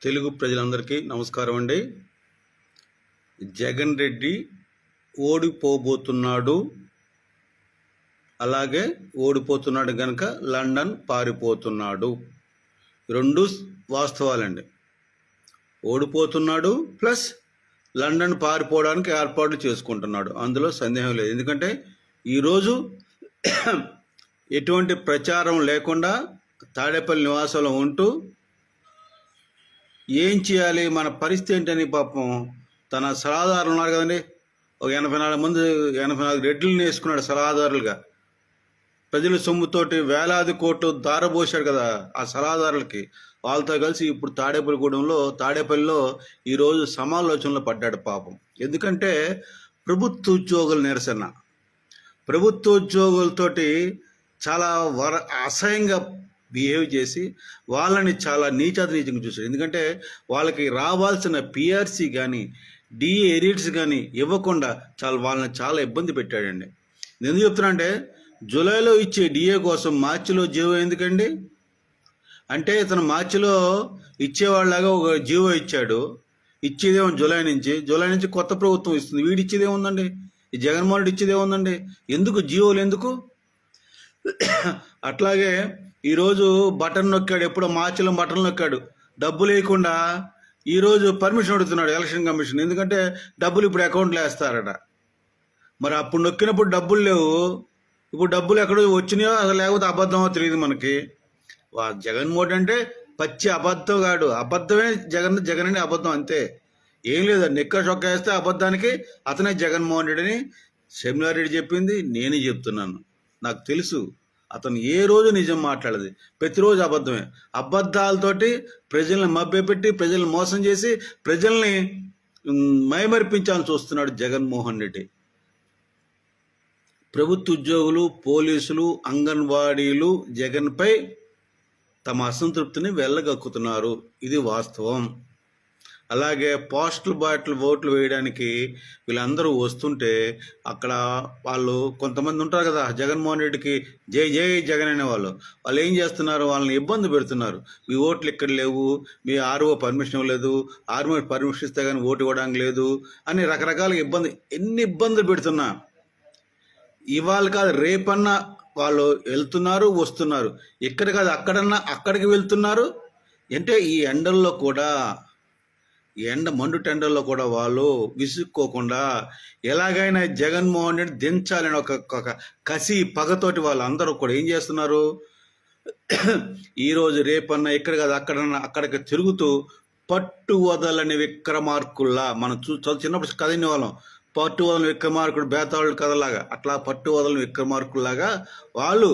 తెలుగు ప్రజలందరికీ నమస్కారం అండి. జగన్ రెడ్డి ఓడిపోబోతున్నాడు, అలాగే ఓడిపోతున్నాడు కనుక లండన్ పారిపోతున్నాడు. రెండు వాస్తవాలండి. ఓడిపోతున్నాడు ప్లస్ లండన్ పారిపోవడానికి ఏర్పాట్లు చేసుకుంటున్నాడు, అందులో సందేహం లేదు. ఎందుకంటే ఈరోజు ఎటువంటి ప్రచారం లేకుండా తాడేపల్లి నివాసంలో ఉంటూ ఏం చేయాలి, మన పరిస్థితి ఏంటని పాపం తన సలహాదారులు ఉన్నారు కదండి, ఒక 84 రెడ్లను వేసుకున్నాడు సలహాదారులుగా. ప్రజల సొమ్ముతోటి వేలాది కోట్లు దారబోసాడు కదా ఆ సలహాదారులకి. వాళ్ళతో కలిసి ఇప్పుడు తాడేపల్లిలో ఈరోజు సమాలోచనలో పడ్డాడు పాపం. ఎందుకంటే ప్రభుత్వ ఉద్యోగుల నిరసన, ప్రభుత్వ ఉద్యోగులతోటి చాలా అసహ్యంగా బిహేవ్ చేసి వాళ్ళని చాలా నీచంగా చూశాడు. ఎందుకంటే వాళ్ళకి రావాల్సిన పిఆర్సీ కానీ డిఏ ఎరిట్స్ కానీ ఇవ్వకుండా వాళ్ళని చాలా ఇబ్బంది పెట్టాడండి. నేను ఎందుకు చెప్తున్నా అంటే, జూలైలో ఇచ్చే డిఏ కోసం మార్చిలో జీవో ఎందుకండి అంటే, ఇతను మార్చిలో ఇచ్చేవాళ్ళలాగా ఒక జీవో ఇచ్చాడు. ఇచ్చేదేమో జూలై నుంచి కొత్త ప్రభుత్వం ఇస్తుంది. వీడు ఇచ్చేదేముందండి, ఈ జగన్మోహన్ రెడ్డి ఇచ్చేదేముందండి, ఎందుకు జీవోలు ఎందుకు? అట్లాగే ఈరోజు బటన్ నొక్కాడు, ఎప్పుడో మార్చిలో బటన్ నొక్కాడు, డబ్బులు వేయకుండా ఈరోజు పర్మిషన్ అడుగుతున్నాడు ఎలక్షన్ కమిషన్. ఎందుకంటే డబ్బులు ఇప్పుడు అకౌంట్లో వేస్తారట. మరి అప్పుడు నొక్కినప్పుడు డబ్బులు లేవు, ఇప్పుడు డబ్బులు ఎక్కడో వచ్చినాయో లేకపోతే అబద్ధమో తెలియదు మనకి. జగన్మోహన్ అంటే పచ్చి అబద్ధం కాడు, అబద్ధమే జగన్ అని అబద్ధం, అంతే, ఏం లేదు. నిక్క చొక్క వేస్తే అబద్ధానికి అతనే జగన్మోహన్ రెడ్డి అని షర్మిలారెడ్డి చెప్పింది, నేనే చెప్తున్నాను. నాకు తెలుసు అతను ఏ రోజు నిజం మాట్లాడదు, ప్రతిరోజు అబద్ధమే. అబద్ధాలతోటి ప్రజల్ని మభ్యపెట్టి ప్రజల్ని మోసం చేసి ప్రజల్ని మైమరిపించాలని చూస్తున్నాడు జగన్మోహన్ రెడ్డి. ప్రభుత్వ ఉద్యోగులు, పోలీసులు, అంగన్వాడీలు జగన్పై తమ అసంతృప్తిని వెళ్ళగక్కుతున్నారు, ఇది వాస్తవం. అలాగే పోస్టల్ బాటిల్ ఓట్లు వేయడానికి వీళ్ళందరూ వస్తుంటే అక్కడ వాళ్ళు కొంతమంది ఉంటారు కదా జగన్మోహన్ రెడ్డికి జై జై జగన్ అనే వాళ్ళు ఏం చేస్తున్నారు, వాళ్ళని ఇబ్బంది పెడుతున్నారు. మీ ఓట్లు ఇక్కడ లేవు, మీ ఆర్ఓ పర్మిషన్ ఇవ్వలేదు, ఆర్ఓ పర్మిషన్ ఇస్తే కానీ ఓటు ఇవ్వడానికి లేదు అని రకరకాల ఎన్ని ఇబ్బందులు పెడుతున్నా ఇవాళ కాదు రేపన్నా వాళ్ళు వెళ్తున్నారు వస్తున్నారు. ఇక్కడ కాదు అక్కడికి వెళ్తున్నారు. అంటే ఈ ఎండల్లో కూడా, మండు టెండర్లో కూడా వాళ్ళు విసుక్కోకుండా ఎలాగైనా జగన్మోహన్ రెడ్డి దించాలని ఒక కసి పగతోటి వాళ్ళందరూ కూడా ఏం చేస్తున్నారు, ఈరోజు రేపన్నా ఇక్కడ కాదు అక్కడికి తిరుగుతూ పట్టు వదలని విక్రమార్కుల్లా, మనం చిన్నప్పుడు కథ వాళ్ళం, పట్టు వదలని విక్రమార్కుడు బేతాళుడు కథలాగా, అట్లా పట్టు వదలని విక్రమార్కుల్లాగా వాళ్ళు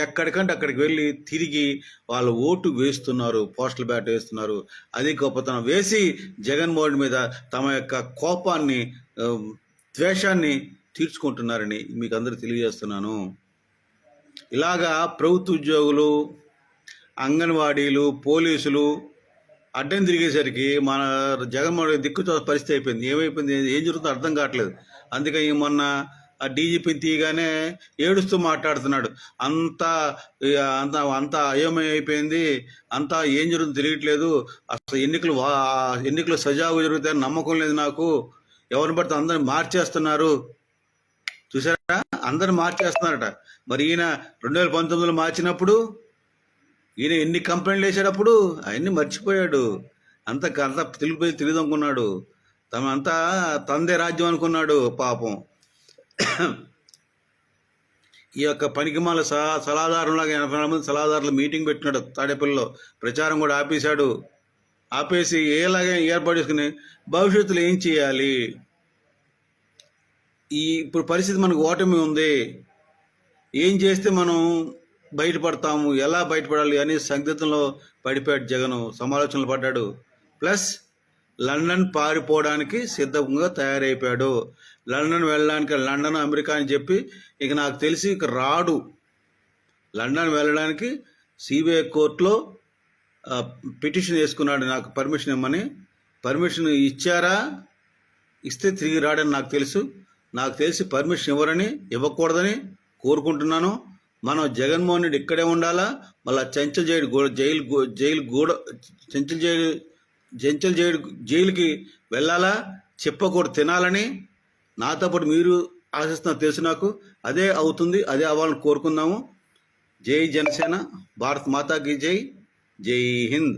ఎక్కడికంటే అక్కడికి వెళ్ళి తిరిగి వాళ్ళు ఓటు వేస్తున్నారు, పోస్టల్ బ్యాట్ వేస్తున్నారు. అది గొప్పతనం. వేసి జగన్మోహన్ మీద తమ యొక్క కోపాన్ని, ద్వేషాన్ని తీర్చుకుంటున్నారని మీకు అందరికీ తెలియజేస్తున్నాను. ఇలాగా ప్రభుత్వ ఉద్యోగులు, అంగన్వాడీలు, పోలీసులు అడ్డం తిరిగేసరికి మన జగన్మోహన్ దిక్కుతో పరిస్థితి అయిపోయింది. ఏం జరుగుతుందో అర్థం కావట్లేదు. అందుకని మొన్న ఆ డీజీపీని తీయగానే ఏడుస్తూ మాట్లాడుతున్నాడు. అంతా అయోమయం అయిపోయింది, అంతా ఏం జరుగుతుందో తెలియట్లేదు, అసలు ఎన్నికలు సజావుగా జరుగుతాయని నమ్మకం లేదు నాకు, ఎవరిని పడితే అందరిని మార్చేస్తున్నారు. చూసారా, అందరిని మార్చేస్తున్నారట. మరి ఈయన 2019లో మార్చినప్పుడు ఈయన ఎన్ని కంప్లైంట్లు వేసేటప్పుడు అవన్నీ మర్చిపోయాడు. అంతా తెలియదనుకున్నాడు, అంతా తందే రాజ్యం అనుకున్నాడు పాపం. ఈ యొక్క పనికిమాల సలహాదారులాగా 80 మంది సలహాదారులు మీటింగ్ పెట్టినాడు తాడేపల్లిలో. ప్రచారం కూడా ఆపేసి ఏలాగా ఏర్పాటు చేసుకుని భవిష్యత్తులో ఏం చేయాలి, ఇప్పుడు పరిస్థితి మనకు ఓటమి ఉంది, ఏం చేస్తే మనం బయటపడతాము, ఎలా బయటపడాలి అనే సందిగ్ధంలో పడిపోయాడు జగన్. సమాలోచనలు పడ్డాడు. ప్లస్ లండన్ పారిపోవడానికి సిద్ధంగా తయారైపోయాడు. లండన్ వెళ్ళడానికి, లండన్ అమెరికా అని చెప్పి ఇక నాకు తెలిసి ఇక రాడు. లండన్ వెళ్ళడానికి సిబిఐ కోర్టులో పిటిషన్ వేసుకున్నాడు, నాకు పర్మిషన్ ఇమ్మని. పర్మిషన్ ఇచ్చారా, ఇస్తే తిరిగి రాడని నాకు తెలిసి పర్మిషన్ ఇవ్వకూడదని కోరుకుంటున్నాను. మనం జగన్మోహన్ రెడ్డి ఇక్కడే ఉండాలా, మళ్ళీ చెంచల్ జైలు జైలు గూడ చెంచల్ జైలుకి వెళ్ళాలా, చెప్పకూడదు తినాలని నాతో పాటు మీరు ఆశిస్తున్నారు తెలుసు నాకు. అదే అవుతుంది, అదే అవ్వాలని కోరుకుందాము. జై జనసేన, భారత్ మాతాకి జై, జై హింద్.